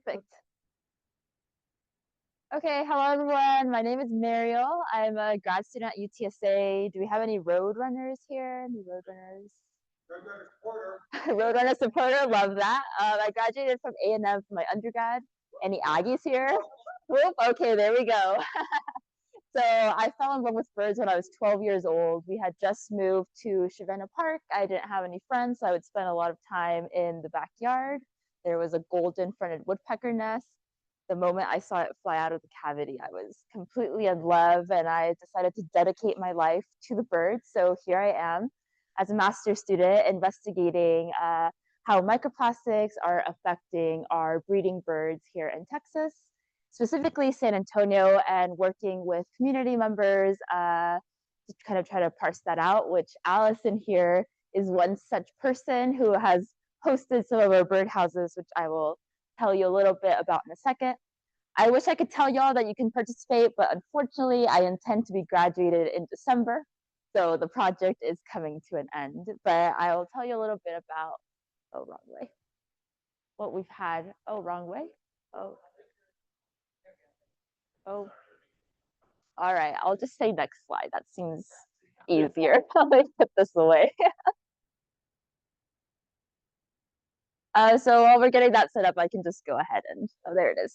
Perfect. Okay, hello everyone. My name is Mariel. I'm a grad student at UTSA. Do we have any road runners here? Any road runners? Roadrunner supporter. Roadrunner supporter, love that. I graduated from A&M for my undergrad. Any Aggies here? Whoop, okay, there we go. So I fell in love with birds when I was 12 years old. We had just moved to Savannah Park. I didn't have any friends, so I would spend a lot of time in the backyard. There was a golden fronted woodpecker nest. The moment I saw it fly out of the cavity, I was completely in love, and I decided to dedicate my life to the birds. So here I am as a master's student investigating how microplastics are affecting our breeding birds here in Texas, specifically San Antonio, and working with community members to kind of try to parse that out, which Allison here is one such person who has hosted some of our birdhouses, which I will tell you a little bit about in a second. I wish I could tell y'all that you can participate, but unfortunately I intend to be graduated in December. So the project is coming to an end, but I will tell you a little bit about, oh, wrong way. What we've had, oh, wrong way. Oh, oh, all right. I'll just say next slide. That seems easier. Let me put this away. So while we're getting that set up, I can just go ahead and, oh, there it is.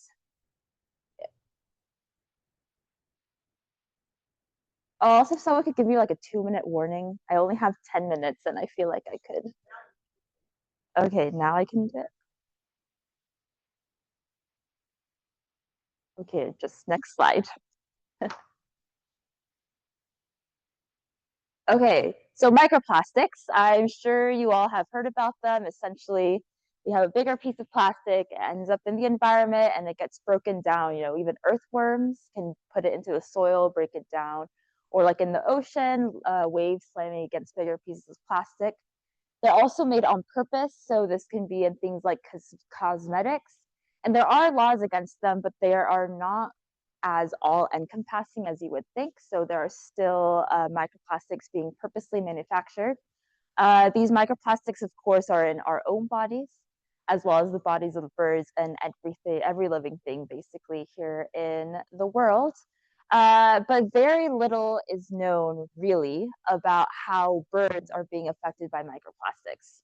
Also, if someone could give me like a 2-minute warning. I only have 10 minutes and I feel like I could. Okay, now I can do it. Okay, just next slide. Okay, so microplastics. I'm sure you all have heard about them. Essentially, we have a bigger piece of plastic, it ends up in the environment, and it gets broken down. You know, even earthworms can put it into the soil, break it down, or like in the ocean, waves slamming against bigger pieces of plastic. They're also made on purpose, so this can be in things like cosmetics. And there are laws against them, but they are not as all encompassing as you would think. So there are still microplastics being purposely manufactured. These microplastics, of course, are in our own bodies, as well as the bodies of the birds and every living thing basically here in the world. But very little is known really about how birds are being affected by microplastics.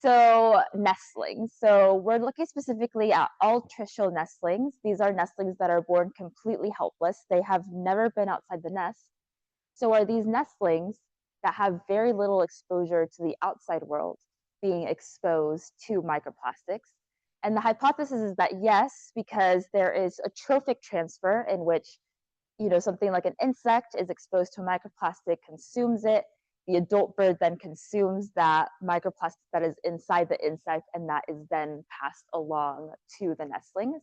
So nestlings. So we're looking specifically at altricial nestlings. These are nestlings that are born completely helpless. They have never been outside the nest. So are these nestlings that have very little exposure to the outside world being exposed to microplastics? And the hypothesis is that yes, because there is a trophic transfer in which, you know, something like an insect is exposed to a microplastic, consumes it, the adult bird then consumes that microplastic that is inside the insect, and that is then passed along to the nestlings.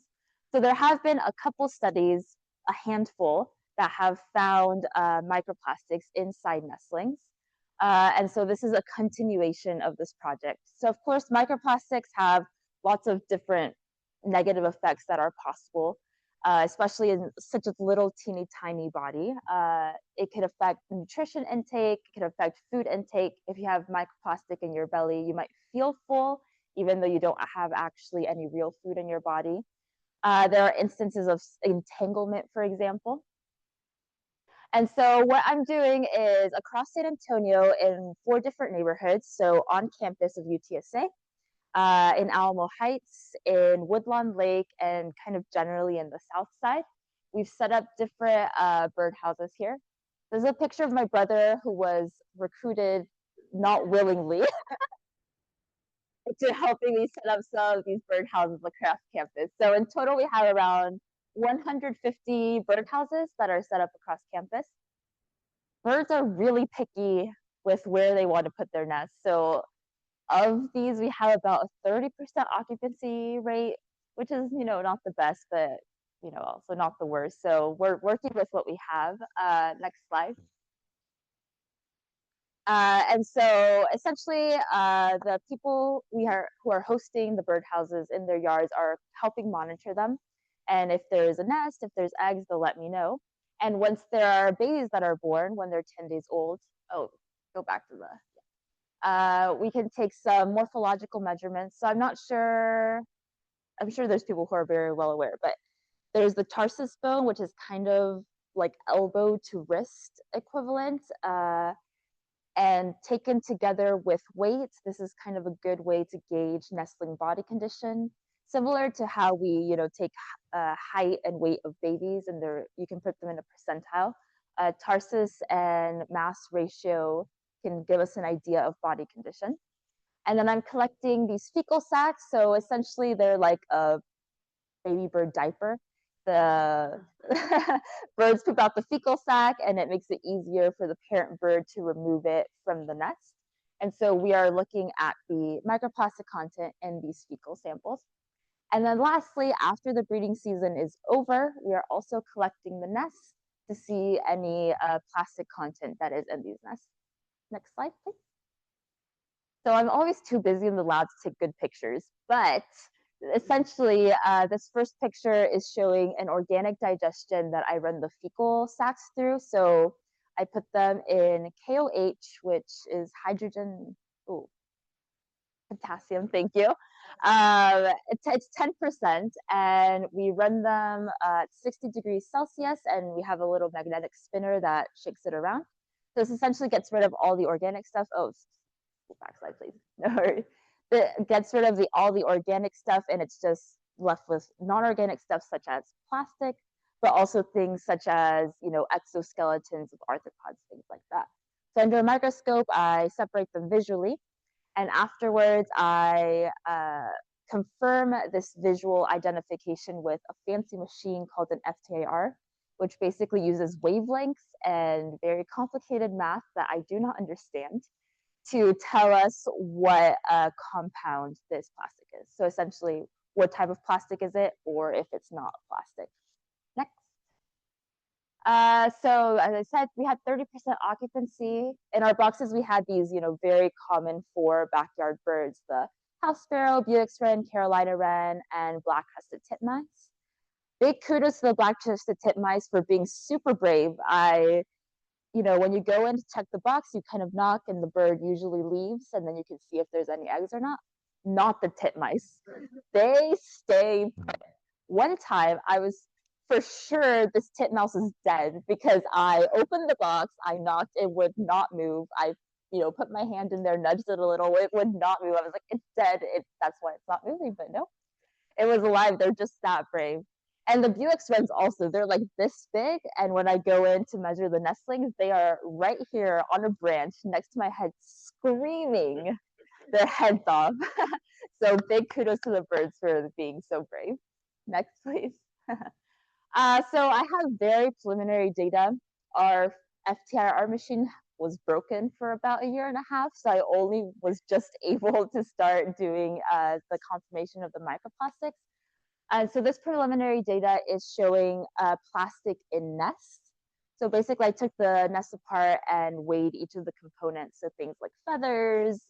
So there have been a couple studies, a handful, that have found microplastics inside nestlings. And so this is a continuation of this project. So of course, microplastics have lots of different negative effects that are possible. Especially in such a little teeny tiny body. It could affect nutrition intake, it could affect food intake. If you have microplastic in your belly, you might feel full, even though you don't have actually any real food in your body. There are instances of entanglement, for example. And so what I'm doing is across San Antonio in 4 different neighborhoods, so on campus of UTSA, in Alamo Heights, in Woodlawn Lake, and kind of generally in the south side. We've set up different birdhouses here. There's a picture of my brother who was recruited not willingly to helping me set up some of these birdhouses across campus. So in total, we have around 150 birdhouses that are set up across campus. Birds are really picky with where they want to put their nests. So of these, we have about a 30% occupancy rate, which is, you know, not the best, but, you know, also not the worst. So we're working with what we have. Next slide. And so essentially, the people who are hosting the birdhouses in their yards are helping monitor them. And if there's a nest, if there's eggs, they'll let me know. And once there are babies that are born when they're 10 days old, oh, go back to the we can take some morphological measurements. So I'm not sure I'm sure there's people who are very well aware, but there's the tarsus bone, which is kind of like elbow to wrist equivalent. And taken together with weight, this is kind of a good way to gauge nestling body condition, similar to how we, take height and weight of babies, and you can put them in a percentile. Tarsus and mass ratio can give us an idea of body condition. And then I'm collecting these fecal sacs. So essentially, they're like a baby bird diaper. The birds poop out the fecal sac, and it makes it easier for the parent bird to remove it from the nest. And so we are looking at the microplastic content in these fecal samples. And then lastly, after the breeding season is over, we are also collecting the nests to see any plastic content that is in these nests. Next slide, please. So I'm always too busy in the lab to take good pictures, but essentially, this first picture is showing an organic digestion that I run the fecal sacs through. So I put them in KOH, which is hydrogen, potassium, thank you. It's 10%, and we run them at 60 degrees Celsius, and we have a little magnetic spinner that shakes it around. So this essentially gets rid of all the organic stuff. Oh, backslide, please. No worries. It gets rid of all the organic stuff, and it's just left with non-organic stuff such as plastic, but also things such as exoskeletons of arthropods, things like that. So under a microscope, I separate them visually, and afterwards I confirm this visual identification with a fancy machine called an FTIR, which basically uses wavelengths and very complicated math that I do not understand to tell us what compound this plastic is. So essentially, what type of plastic is it, or if it's not plastic. Next. So as I said, we had 30% occupancy. In our boxes, we had these, very common 4 backyard birds, the house sparrow, Buick's wren, Carolina wren, and black-crested titmice. Big kudos to the black-crested titmice for being super brave. When you go in to check the box, you kind of knock and the bird usually leaves, and then you can see if there's any eggs or not. Not the titmice. They stay put. One time I was for sure this titmouse is dead because I opened the box, I knocked, it would not move. I put my hand in there, nudged it a little, it would not move. I was like, it's dead. That's why it's not moving, but no, it was alive. They're just that brave. And the Buick's wrens also, they're like this big. And when I go in to measure the nestlings, they are right here on a branch next to my head, screaming their heads off. So big kudos to the birds for being so brave. Next, please. So I have very preliminary data. Our FTIR machine was broken for about a year and a half, so I only was just able to start doing the confirmation of the microplastics. And so this preliminary data is showing plastic in nests. So basically, I took the nest apart and weighed each of the components. So things like feathers,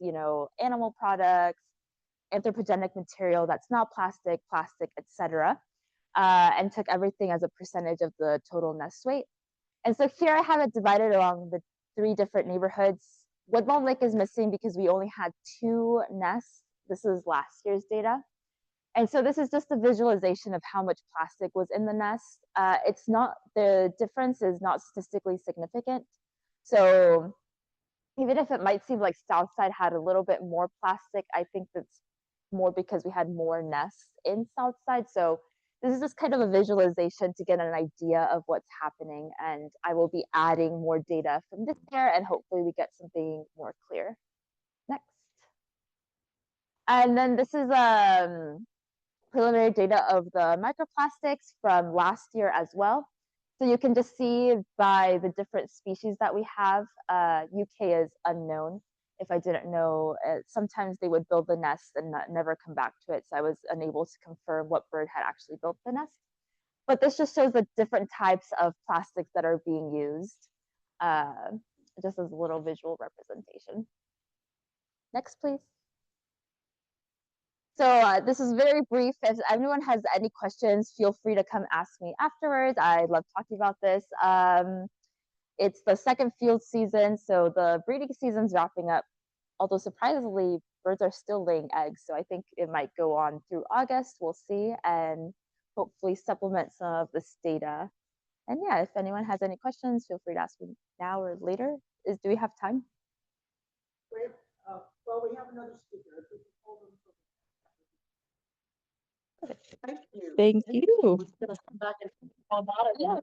animal products, anthropogenic material that's not plastic, etc. And took everything as a percentage of the total nest weight. And so here I have it divided along the 3 different neighborhoods. Woodlawn Lake is missing because we only had 2 nests. This is last year's data. And so this is just a visualization of how much plastic was in the nest. The difference is not statistically significant. So even if it might seem like Southside had a little bit more plastic, I think that's more because we had more nests in Southside. So this is just kind of a visualization to get an idea of what's happening. And I will be adding more data from this year, and hopefully we get something more clear. Next. And then this is preliminary data of the microplastics from last year as well. So you can just see by the different species that we have, UK is unknown. If I didn't know, sometimes they would build the nest and never come back to it. So I was unable to confirm what bird had actually built the nest. But this just shows the different types of plastics that are being used, just as a little visual representation. Next, please. So this is very brief. If anyone has any questions, feel free to come ask me afterwards. I love talking about this. It's the second field season, so the breeding season's wrapping up, although surprisingly birds are still laying eggs. So I think it might go on through August. We'll see, and hopefully supplement some of this data. And yeah, if anyone has any questions, feel free to ask me now or later. Do we have time? Wait, well, we have another speaker. If we can hold them for- Thank you. Thank you. Come back and all about it. Yeah,